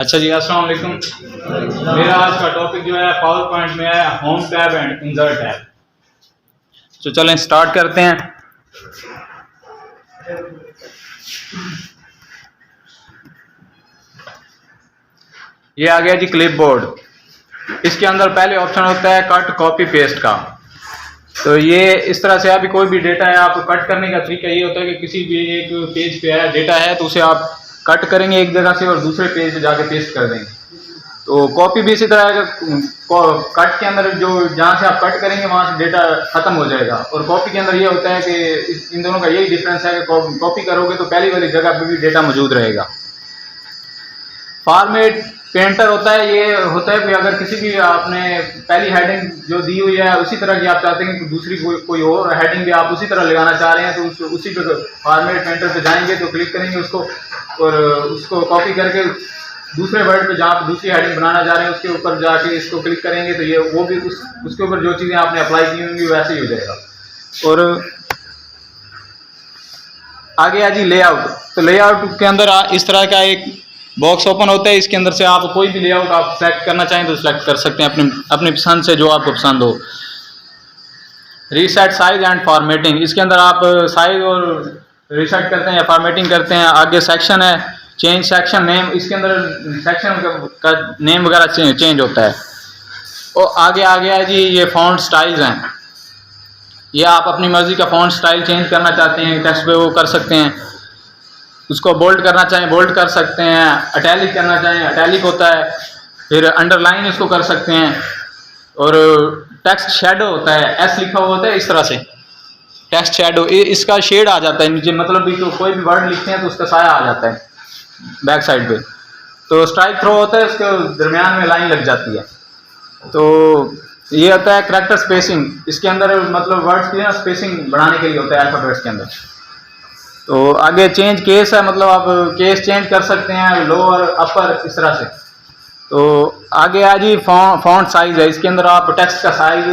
अच्छा जी, अस्सलाम वालेकुम। मेरा आज का टॉपिक जो है पावर पॉइंट में है home tab and insert tab. तो चलें स्टार्ट करते हैं। ये आ गया जी क्लिपबोर्ड। इसके अंदर पहले ऑप्शन होता है कट कॉपी पेस्ट का। तो ये इस तरह से अभी कोई भी डेटा है आपको कट करने का तरीका ये होता है कि किसी भी एक पेज पे है डेटा है तो उसे आप कट करेंगे एक जगह से और दूसरे पेज पे जाके पेस्ट कर देंगे। तो कॉपी भी इसी तरह है, कट के अंदर जो जहाँ से आप कट करेंगे वहाँ से डेटा खत्म हो जाएगा, और कॉपी के अंदर ये होता है कि इन दोनों का यही डिफरेंस है कि कॉपी करोगे तो पहली वाली जगह पे भी डेटा मौजूद रहेगा। फॉर्मेट पेंटर होता है, ये होता है कि अगर किसी भी आपने पहली हेडिंग जो दी हुई है उसी तरह की आप चाहते हैं कि दूसरी कोई और हेडिंग भी आप उसी तरह लगाना चाह रहे हैं तो उसी पे फॉर्मेट पेंटर पे जाएंगे तो क्लिक करेंगे उसको और उसको कॉपी करके दूसरे वर्ड पे जहाँ दूसरी हेडिंग बनाना चाह रहे हैं उसके ऊपर जाके इसको क्लिक करेंगे तो ये वो भी उसके ऊपर जो चीज़ें आपने अप्लाई की होंगी वैसे ही हो जाएगा। और आगे आ जी लेआउट। तो लेआउट के अंदर इस तरह का एक बॉक्स ओपन होता है, इसके अंदर से आप कोई भी लेआउट आप सेलेक्ट करना चाहें तो सेलेक्ट कर सकते हैं अपनी पसंद से जो आपको पसंद हो। रीसेट साइज एंड फॉर्मेटिंग, इसके अंदर आप साइज और रीसेट करते हैं या फॉर्मेटिंग करते हैं। आगे सेक्शन है, चेंज सेक्शन नेम, इसके अंदर सेक्शन का नेम वगैरह चेंज होता है। और आगे आ गया जी ये फॉन्ट स्टाइल्स हैं, ये आप अपनी मर्जी का फॉन्ट स्टाइल चेंज करना चाहते हैं टेक्स्ट पे वो कर सकते हैं। उसको बोल्ड करना चाहें बोल्ड कर सकते हैं, अटैलिक करना चाहें अटैलिक होता है, फिर अंडरलाइन इसको कर सकते हैं। और टेक्स्ट शेडो होता है, एस लिखा हुआ होता है इस तरह से टेक्स्ट शेडो, इसका शेड आ जाता है नीचे, मतलब भी तो कोई भी वर्ड लिखते हैं तो उसका साया आ जाता है बैक साइड पे। तो स्ट्राइक थ्रो होता है, उसके दरमियान में लाइन लग जाती है। तो ये होता है करैक्टर स्पेसिंग, इसके अंदर मतलब वर्ड्स की ना स्पेसिंग बढ़ाने के लिए होता है अल्फाबेट्स के अंदर। तो आगे चेंज केस है, मतलब आप केस चेंज कर सकते हैं लोअर अपर इस तरह से। तो आगे आ जी फॉन्ट साइज है, इसके अंदर आप टेक्स्ट का साइज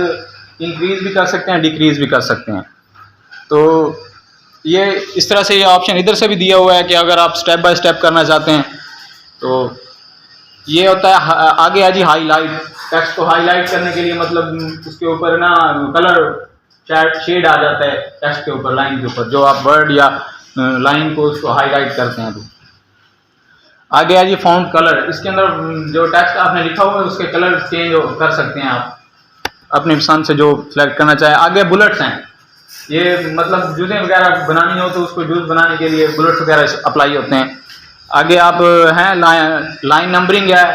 इंक्रीज भी कर सकते हैं डिक्रीज भी कर सकते हैं। तो ये इस तरह से ये ऑप्शन इधर से भी दिया हुआ है कि अगर आप स्टेप बाय स्टेप करना चाहते हैं तो ये होता है। आगे आ जी हाईलाइट, टेक्स्ट को हाईलाइट करने के लिए मतलब उसके ऊपर ना कलर शेड आ जाता है टेक्स्ट के ऊपर, लाइन के ऊपर जो आप वर्ड या लाइन को उसको हाईलाइट करते हैं। तो आगे आ जी फॉन्ट कलर, इसके अंदर जो टेक्स्ट आपने लिखा हुआ है उसके कलर चेंज कर सकते हैं आप अपनी पसंद से जो सिलेक्ट करना चाहें। आगे बुलेट्स हैं, ये मतलब जूसें वगैरह बनानी हो तो उसको जूस बनाने के लिए बुलेट्स वगैरह अप्लाई होते हैं। आगे आप हैं लाइन नंबरिंग है,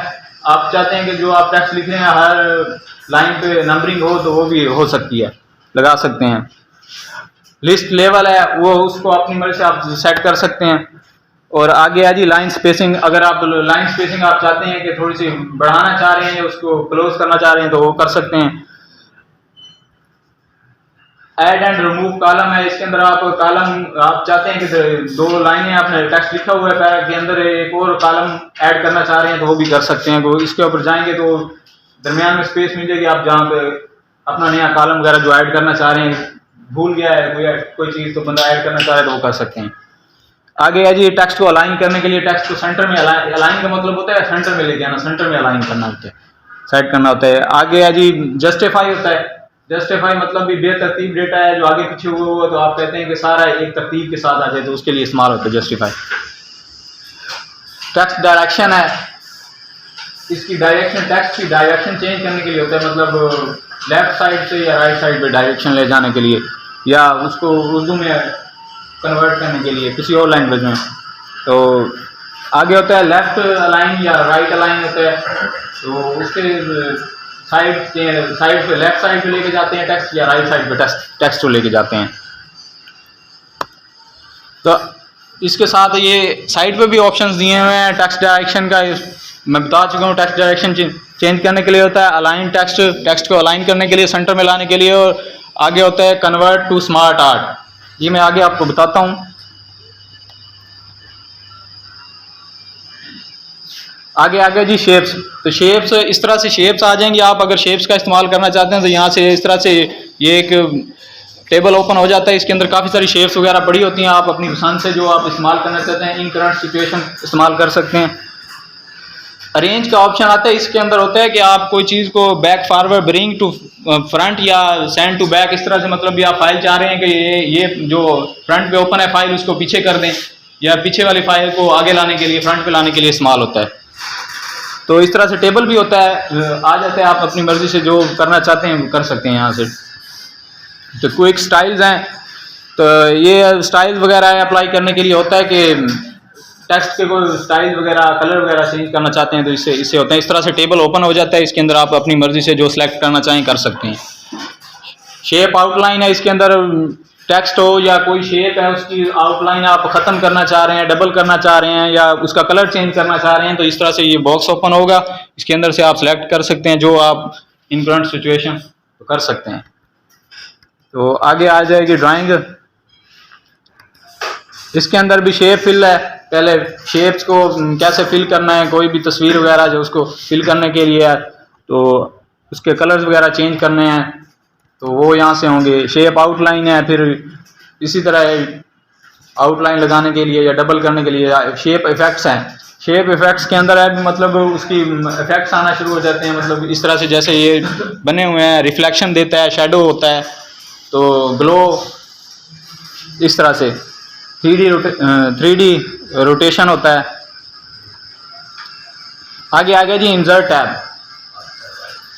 आप चाहते हैं कि जो आप टेक्स्ट लिख रहे हैं हर लाइन पे नंबरिंग हो तो वो भी हो सकती है, लगा सकते हैं। लिस्ट लेवल है वो उसको अपनी मर्जी से आप सेट कर सकते हैं। और आगे आ जी लाइन स्पेसिंग, अगर आप लाइन स्पेसिंग आप चाहते हैं कि थोड़ी सी बढ़ाना चाह रहे हैं या उसको क्लोज करना चाह रहे हैं तो वो कर सकते हैं। ऐड एंड रिमूव कॉलम है, इसके अंदर आप कॉलम आप चाहते हैं कि दो लाइनें आपने टेक्स्ट लिखा हुआ है पैरा के अंदर एक और कॉलम ऐड करना चाह रहे हैं तो वो भी कर सकते हैं। तो इसके ऊपर जाएंगे तो दरमियान में स्पेस मिलेगी, आप जहाँ पे अपना नया कॉलम वगैरह जो ऐड करना चाह रहे हैं, भूल गया है कोई चीज़ तो बंदा ऐड करना चाह रहे तो वो कर सकते हैं। आगे है जी टेक्स्ट को अलाइन करने के लिए, टेक्स्ट को सेंटर में अलाइन का मतलब होता है सेंटर में लेके आना, सेंटर में अलाइन करना होता है, सेट करना होता है। आगे है जी जस्टिफाई होता है, जस्टिफाई मतलब भी बेतरतीब डेटा है जो आगे पीछे हुआ तो आप कहते हैं कि सारा एक तरतीब के साथ आ जाए तो उसके लिए इस्तेमाल होता है जस्टिफाई। टेक्स्ट डायरेक्शन है, इसकी डायरेक्शन टेक्स्ट की डायरेक्शन चेंज करने के लिए होता है, मतलब लेफ्ट साइड से या राइट साइड पे डायरेक्शन ले जाने के लिए या उसको उर्दू में कन्वर्ट करने के लिए किसी और लैंग्वेज में। तो आगे होता है लेफ्ट अलाइन या राइट अलाइन होता है, तो उसके साइड पे लेफ्ट साइड पे लेके जाते हैं टेक्स्ट या राइट साइड पे टेक्स्ट को लेके जाते हैं। तो इसके साथ ये साइड पे भी ऑप्शंस दिए हुए हैं टेक्स्ट डायरेक्शन का, मैं बता चुका हूँ। टेक्स्ट डायरेक्शन चेंज करने के लिए होता है अलाइन टेक्स्ट को अलाइन करने के लिए, सेंटर में लाने के लिए। और आगे होता है कन्वर्ट टू स्मार्ट आर्ट, ये मैं आगे आपको बताता हूँ। आगे जी शेप्स, तो शेप्स इस तरह से शेप्स आ जाएंगी। आप अगर शेप्स का इस्तेमाल करना चाहते हैं तो यहाँ से इस तरह से ये एक टेबल ओपन हो जाता है, इसके अंदर काफ़ी सारी शेप्स वगैरह पड़ी होती हैं, आप अपनी पसंद से जो आप इस्तेमाल करना चाहते हैं इन करंट सिचुएशन इस्तेमाल कर सकते हैं। अरेंज का ऑप्शन आता है, इसके अंदर होता है कि आप कोई चीज़ को back forward, bring to front या सेंड टू बैक, इस तरह से मतलब भी आप फाइल चाह रहे हैं कि ये जो फ्रंट पे ओपन है फाइल उसको पीछे कर दें, या पीछे वाली फाइल को आगे लाने के लिए, फ्रंट पे लाने के लिए इस्तेमाल होता है। तो इस तरह से टेबल भी होता है, आ जाता है, आप अपनी मर्जी से जो करना चाहते हैं कर सकते हैं यहाँ से। तो क्विक स्टाइल्स हैं, तो ये स्टाइल वगैरह अप्लाई करने के लिए होता है कि टेक्स्ट के कोई स्टाइल वगैरह, कलर वगैरह चेंज करना चाहते हैं तो इससे होता है। इस तरह से टेबल ओपन हो जाता है, इसके अंदर आप अपनी मर्जी से जो सिलेक्ट करना चाहें कर सकते हैं। शेप आउटलाइन है, इसके अंदर टेक्स्ट हो या कोई शेप है उसकी आउटलाइन आप ख़त्म करना चाह रहे हैं, डबल करना चाह रहे हैं या उसका कलर चेंज करना चाह रहे हैं, तो इस तरह से ये बॉक्स ओपन होगा, इसके अंदर से आप सिलेक्ट कर सकते हैं जो आप इन करंट सिचुएशन तो कर सकते हैं। तो आगे आ जाएगी ड्राइंग, इसके अंदर भी शेप फिल है। पहले शेप्स को कैसे फिल करना है, कोई भी तस्वीर वगैरह जो उसको फिल करने के लिए है तो उसके कलर्स वगैरह चेंज करने हैं तो वो यहाँ से होंगे। शेप आउटलाइन है, फिर इसी तरह आउटलाइन लगाने के लिए या डबल करने के लिए शेप इफेक्ट्स हैं। शेप इफेक्ट्स के अंदर है मतलब उसकी इफेक्ट्स आना शुरू हो जाते हैं, मतलब इस तरह से जैसे ये बने हुए हैं, रिफ्लेक्शन देता है, शेडो होता है, तो ग्लो, इस तरह से 3D रोटेशन होता है। आगे आ गया जी इंसर्ट टैब,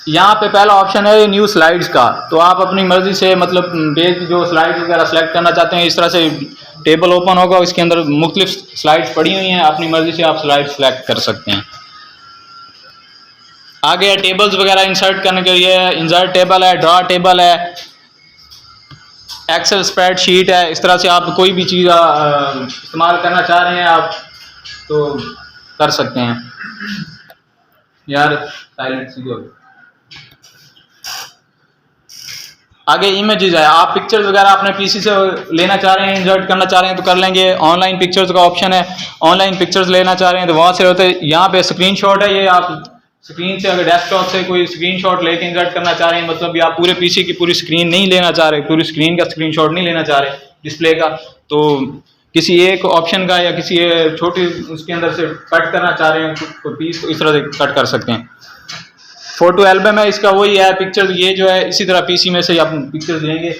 यहाँ पे पहला ऑप्शन है न्यू स्लाइड्स का, तो आप अपनी मर्जी से मतलब पेज जो स्लाइड्स वगैरह सेलेक्ट करना चाहते हैं, इस तरह से टेबल ओपन होगा, इसके अंदर मुख्तलिफ स्लाइड्स पड़ी हुई हैं, अपनी मर्जी से आप स्लाइड सेलेक्ट कर सकते हैं। आगे टेबल्स वगैरह इंसर्ट करने के लिए इंसर्ट टेबल है, ड्रा टेबल है, एक्सेल स्प्रेडशीट है। इस तरह से आप कोई भी चीज़ इस्तेमाल करना चाह रहे हैं आप तो कर सकते हैं। यार साइलेंट सी हो। आगे इमेजेस है, आप पिक्चर्स वगैरह अपने पीसी से लेना चाह रहे हैं, इंसर्ट करना चाह रहे हैं तो कर लेंगे। ऑनलाइन पिक्चर्स का ऑप्शन है, ऑनलाइन पिक्चर्स लेना चाह रहे हैं तो वहाँ से होते हैं। यहाँ पे स्क्रीनशॉट है, ये आप स्क्रीन से अगर डेस्कटॉप से कोई स्क्रीनशॉट लेके इंसर्ट करना चाह रहे हैं, मतलब आप पूरे पीसी की पूरी स्क्रीन नहीं लेना चाह रहे, पूरी स्क्रीन का स्क्रीनशॉट नहीं लेना चाह रहे डिस्प्ले का, तो किसी एक ऑप्शन का या किसी छोटी उसके अंदर से कट करना चाह रहे हैं तो पीस को इस तरह से कट कर सकते हैं। फोटो एल्बम है, इसका वही है पिक्चर, ये जो है इसी तरह पीसी में से आप पिक्चर्स लेंगे।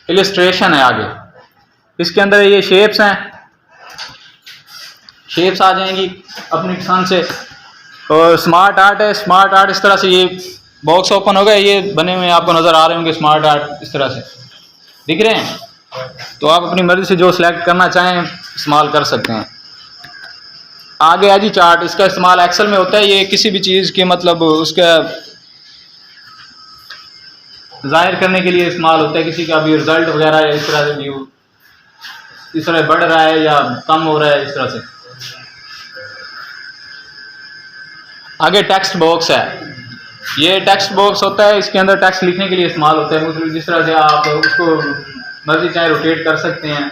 इलिस्ट्रेशन है आगे, इसके अंदर ये शेप्स हैं, शेप्स आ जाएंगी अपनी पसंद से। और स्मार्ट आर्ट है, स्मार्ट आर्ट इस तरह से ये बॉक्स ओपन हो गया, ये बने हुए आपको नज़र आ रहे होंगे स्मार्ट आर्ट, इस तरह से दिख रहे हैं, तो आप अपनी मर्जी से जो सिलेक्ट करना चाहें इस्तेमाल कर सकते हैं। आगे है जी चार्ट, इसका इस्तेमाल एक्सेल में होता है, ये किसी भी चीज़ के मतलब उसका जाहिर करने के लिए इस्तेमाल होता है, किसी का भी रिजल्ट वगैरह या इस तरह से व्यू इस तरह बढ़ रहा है या कम हो रहा है, इस तरह से। आगे टेक्स्ट बॉक्स है, ये टेक्स्ट बॉक्स होता है, इसके अंदर टेक्स्ट लिखने के लिए इस्तेमाल होता है, मतलब जिस तरह से आप उसको मर्जी चाहे रोटेट कर सकते हैं,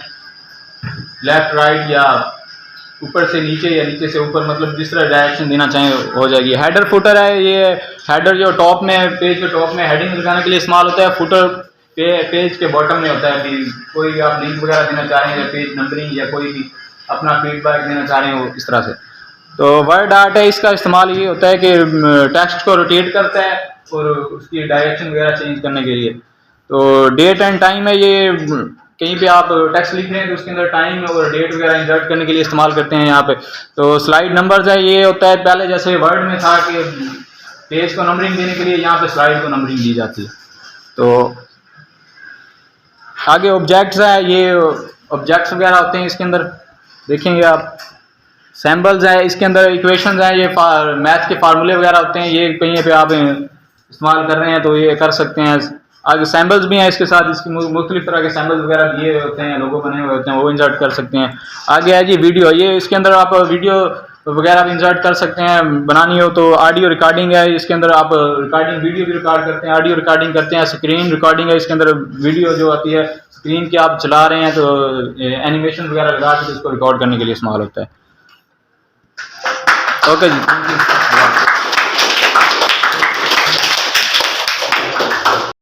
लेफ्ट राइट या ऊपर से नीचे या नीचे से ऊपर, मतलब जिस तरह डायरेक्शन देना चाहें हो जाएगी। हेडर फुटर है, ये हेडर जो टॉप में पेज के टॉप में हेडिंग लगाने के लिए इस्तेमाल होता है, फुटर पेज के बॉटम में होता है। कोई भी आप लिंक वगैरह देना चाह रहे हैं या पेज नंबरिंग या कोई भी अपना फीडबैक देना चाह रहे हैं इस तरह से। तो वर्ड आर्ट है, इसका इस्तेमाल ये होता है कि टेक्स्ट को रोटेट करता है और उसकी डायरेक्शन वगैरह चेंज करने के लिए। तो डेट एंड टाइम है, ये कहीं पे आप टेक्स्ट लिख रहे हैं तो उसके अंदर टाइम और डेट वगैरह इंसर्ट करने के लिए इस्तेमाल करते हैं यहाँ पे। तो स्लाइड नंबर्स है, ये होता है पहले जैसे वर्ड में था कि पेज को नंबरिंग देने के लिए यहाँ पे स्लाइड को नंबरिंग दी जाती है। तो आगे ऑब्जेक्ट्स है, ये ऑब्जेक्ट्स वगैरह होते हैं इसके अंदर, देखेंगे आप। सैम्बल्स है, इसके अंदर इक्वेशंस हैं, ये मैथ के फार्मूले वगैरह होते हैं, ये कहीं पे आप इस्तेमाल कर रहे हैं तो ये कर सकते हैं। आगे सैम्बल्स भी हैं इसके साथ, इसकी मुख्तलिफ तरह के सैम्बल्स वगैरह दिए हुए होते हैं, लोगो बने हुए होते हैं, वो इंसर्ट कर सकते हैं। आगे है जी वीडियो, ये इसके अंदर आप वीडियो वगैरह भी इंसर्ट कर सकते हैं, बनानी हो तो। ऑडियो रिकॉर्डिंग है, इसके अंदर आप रिकॉर्डिंग वीडियो भी रिकॉर्ड करते हैं, ऑडियो रिकॉर्डिंग करते हैं। स्क्रीन रिकॉर्डिंग है, इसके अंदर वीडियो जो आती है स्क्रीन की आप चला रहे हैं तो एनिमेशन वगैरह लगा के उसको रिकॉर्ड करने के लिए इस्तेमाल होता है। Okay ji, thank you.